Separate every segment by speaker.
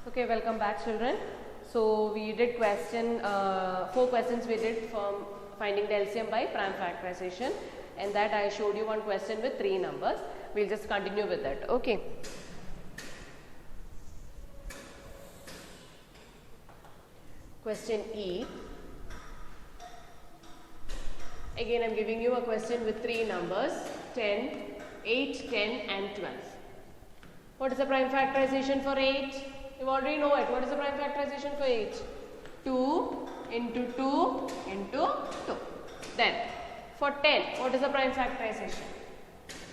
Speaker 1: Okay, welcome back children. So we did four questions we did from finding the LCM by prime factorization, and that I showed you one question with 3 numbers. We'll just continue with that. Okay. Question E. Again I am giving you a question with 3 numbers 10, 8, 10 and 12. What is the prime factorization for 8? You already know it. What is the prime factorization for 8? 2 into 2 into 2. Then for 10, what is the prime factorization?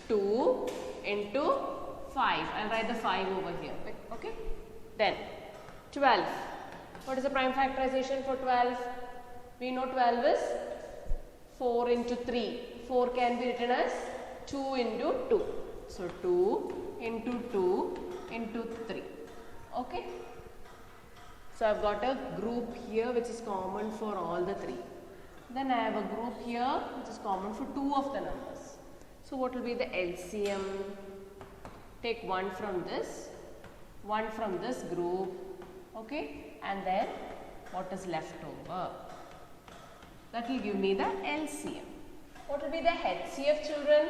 Speaker 1: 2 into 5. I'll write the 5 over here. Okay. Then 12. What is the prime factorization for 12? We know 12 is 4 into 3. 4 can be written as 2 into 2. So 2 into 2 into 3. Okay. So I've got a group here which is common for all the 3. Then I have a group here which is common for 2 of the numbers. So what will be the LCM? Take 1 from this, 1 from this group. Okay. And then what is left over? That will give me the LCM. What will be the HCF, children?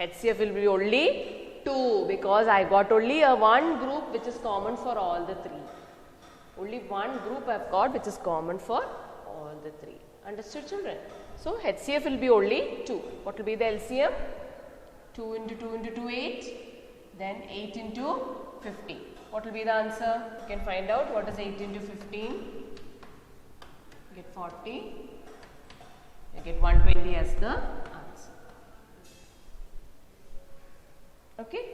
Speaker 1: HCF will be only 2 because I got only a one group which is common for all the 3. Only one group I have got which is common for all the 3. Understood, children? So HCF will be only 2. What will be the LCM? 2 into 2 into 2, 8. Then 8 into 15. What will be the answer? You can find out what is 8 into 15. You get 40. You get 120 as the answer. Okay.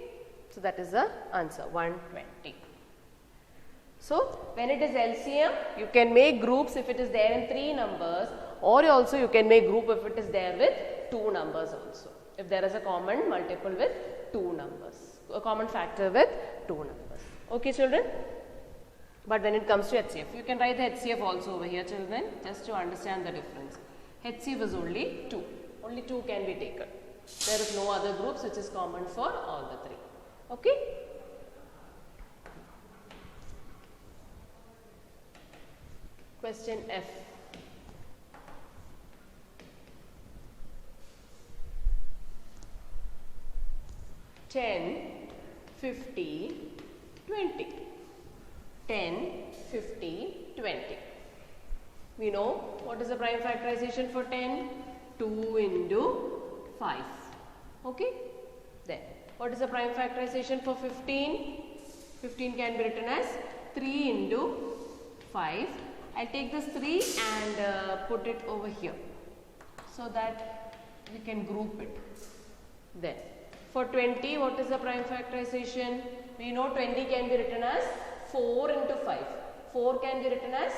Speaker 1: So that is the answer, 120. So when it is LCM, you can make groups if it is there in 3 numbers, or also you can make group if it is there with 2 numbers also. If there is a common multiple with 2 numbers, a common factor with 2 numbers. Okay, children? But when it comes to HCF, you can write the HCF also over here, children, just to understand the difference. HCF is only 2. Only 2 can be taken. There is no other groups which is common for all the 3. Okay? Question F. Ten, 50, 20. 10, 50, 20. We know what is the prime factorization for 10? 2 into 5. Okay? Then what is the prime factorization for 15? 15 can be written as 3 into 5. I'll take this 3 and put it over here so that we can group it. Then for 20, what is the prime factorization? We know 20 can be written as 4 into 5. 4 can be written as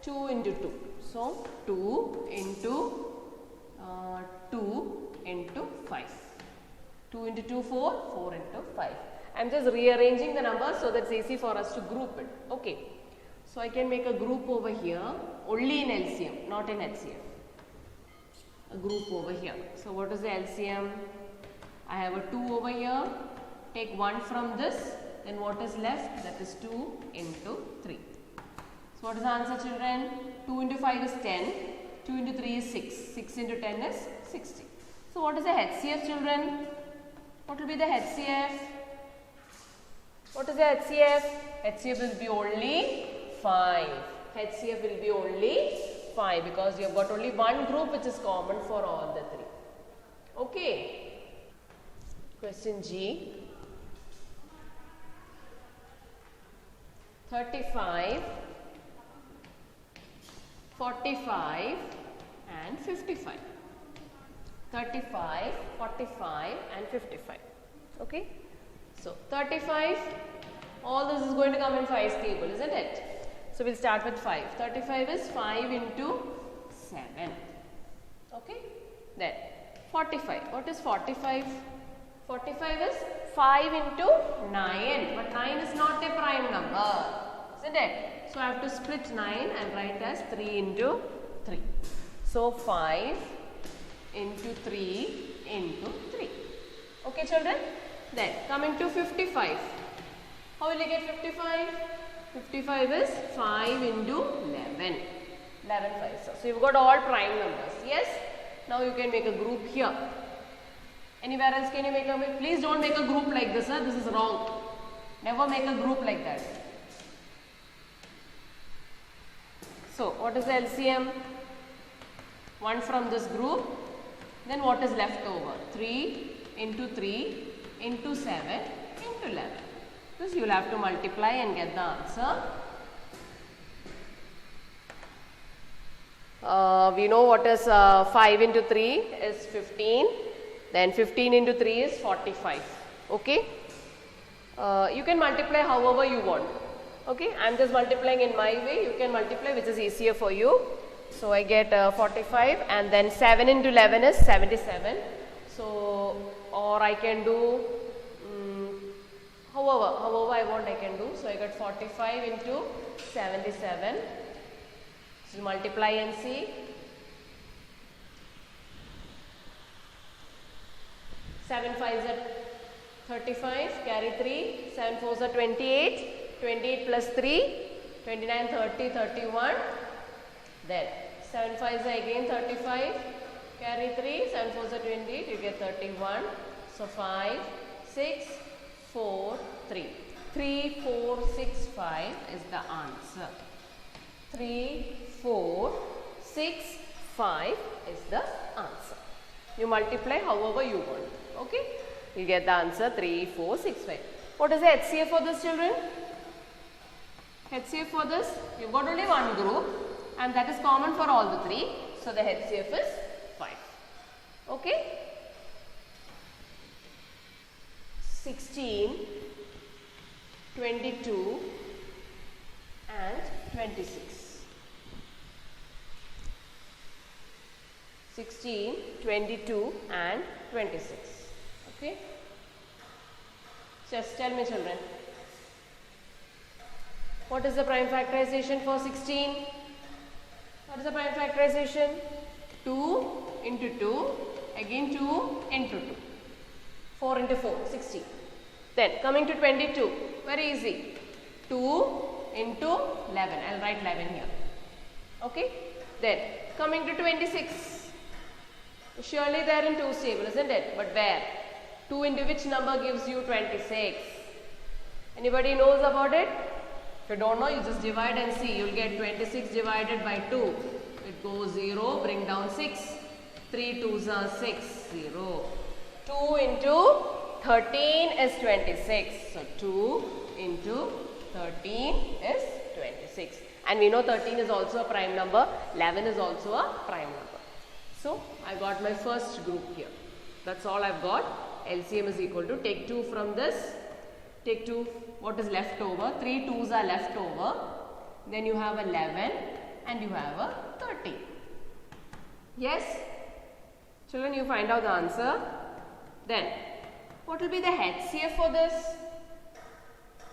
Speaker 1: 2 into 2. So 2 into 2 into 5. 2 into 2, 4, 4 into 5. I am just rearranging the numbers so that it's easy for us to group it. Okay. So I can make a group over here only in LCM, not in HCF. A group over here. So what is the LCM? I have a 2 over here. Take 1 from this. Then what is left? That is 2 into 3. So what is the answer, children? 2 into 5 is 10. 2 into 3 is 6. 6 into 10 is 60. So what is the HCF, children? What will be the HCF? What is the HCF? HCF will be only 5. HCF will be only 5 because you have got only one group which is common for all the 3. Okay. Question G. 35, 45 and 55. 35, 45 and 55. Okay. So 35, all this is going to come in 5's table, isn't it? So we'll start with 5. 35 is 5 into 7. Okay. Then 45. What is 45? 45 is 5 into 9. But 9 is not a prime number, isn't it? So I have to split 9 and write as 3 into 3. So 5 into 3 into 3. Okay, children? Then coming to 55. How will you get 55? 55 is 5 into 11. 11 5. So you've got all prime numbers. Yes? Now you can make a group here. Anywhere else can you make a group? Please don't make a group like this. This is wrong. Never make a group like that. So what is the LCM? 1 from this group. Then what is left over? 3 into 3 into 7 into 11. This you will have to multiply and get the answer. We know what is 5 into 3 is 15. Then 15 into 3 is 45. Okay. You can multiply however you want. Okay. I am just multiplying in my way. You can multiply which is easier for you. So I get 45 and then 7 into 11 is 77. So or I can do however I want I can do. So I got 45 into 77. So multiply and see. 7 5s are 35, carry 3, 7 4s are 28, 28 plus 3, 29, 30, 31. Then 7 5s are again 35, carry 3, 7 4s are 28, you get 31. So 5, 6, 4, 3. 3, 4, 6, 5 is the answer. 3, 4, 6, 5 is the answer. You multiply however you want. Okay? You get the answer 3, 4, 6, 5. What is the HCF for this, children? HCF for this, you've got only one group and that is common for all the three. So the HCF is 5. Okay? 16, 22 and 26. 16, 22 and 26. Okay. Just tell me, children. What is the prime factorization for 16? What is the prime factorization? 2 into 2, again 2 into 2. 4 into 4, 16. Then coming to 22, very easy. 2 into 11. I will write 11 here. Okay. Then coming to 26. Surely they are in 2's table, isn't it? But where? 2 into which number gives you 26? Anybody knows about it? If you don't know, you just divide and see. You will get 26 divided by 2. It goes 0, bring down 6. 3 2s are 6, 0. 2 into 13 is 26. So 2 into 13 is 26. And we know 13 is also a prime number. 11 is also a prime number. So I got my first group here. That's all I've got. LCM is equal to, take 2 from this, take 2, what is left over? 3 2s are left over. Then you have 11 and you have a 13. Yes? Children, you find out the answer. Then, what will be the HCF for this?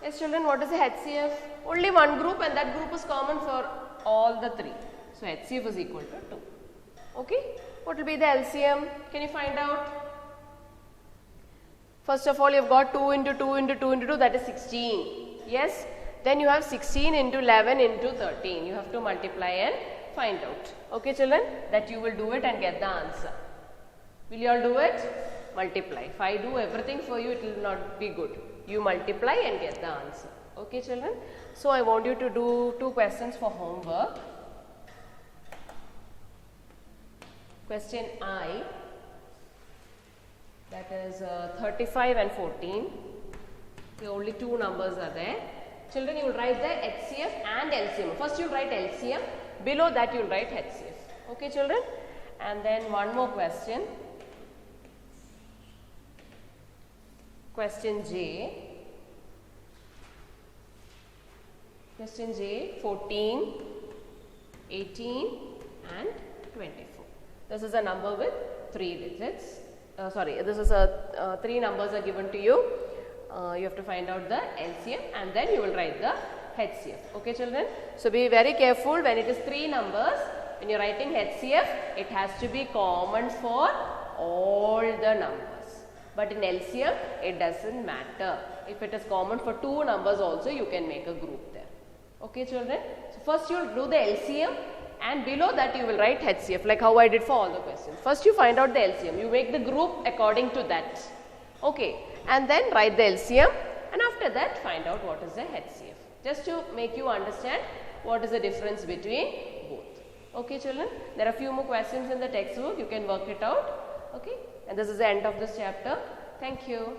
Speaker 1: Yes, children, what is the HCF? Only one group and that group is common for all the three. So HCF is equal to 2. Okay, what will be the LCM? Can you find out? First of all, you have got 2 into 2 into 2 into 2, that is 16. Yes, then you have 16 into 11 into 13. You have to multiply and find out. Okay, children, that you will do it and get the answer. Will you all do it? Multiply. If I do everything for you, it will not be good. You multiply and get the answer. Okay, children. So I want you to do 2 questions for homework. Question I, that is 35 and 14. The only 2 numbers are there. Children, you will write the HCF and LCM. First you will write LCM, below that you will write HCF. Okay, children? And then one more question. Question J. Question J, 14, 18 and 24. This is a number with 3 digits. This is a 3 numbers are given to you. You have to find out the LCM and then you will write the HCF. Okay, children? So be very careful when it is 3 numbers. When you are writing HCF, it has to be common for all the numbers. But in LCM, it doesn't matter. if it is common for two numbers also, you can make a group there. Okay children? So first you will do the LCM and below that you will write HCF like how I did for all the questions. First you find out the LCM, you make the group according to that. Okay, and then write the LCM and after that find out what is the HCF. Just to make you understand what is the difference between both. Okay children, there are few more questions in the textbook, you can work it out. Okay, and this is the end of this chapter. Thank you.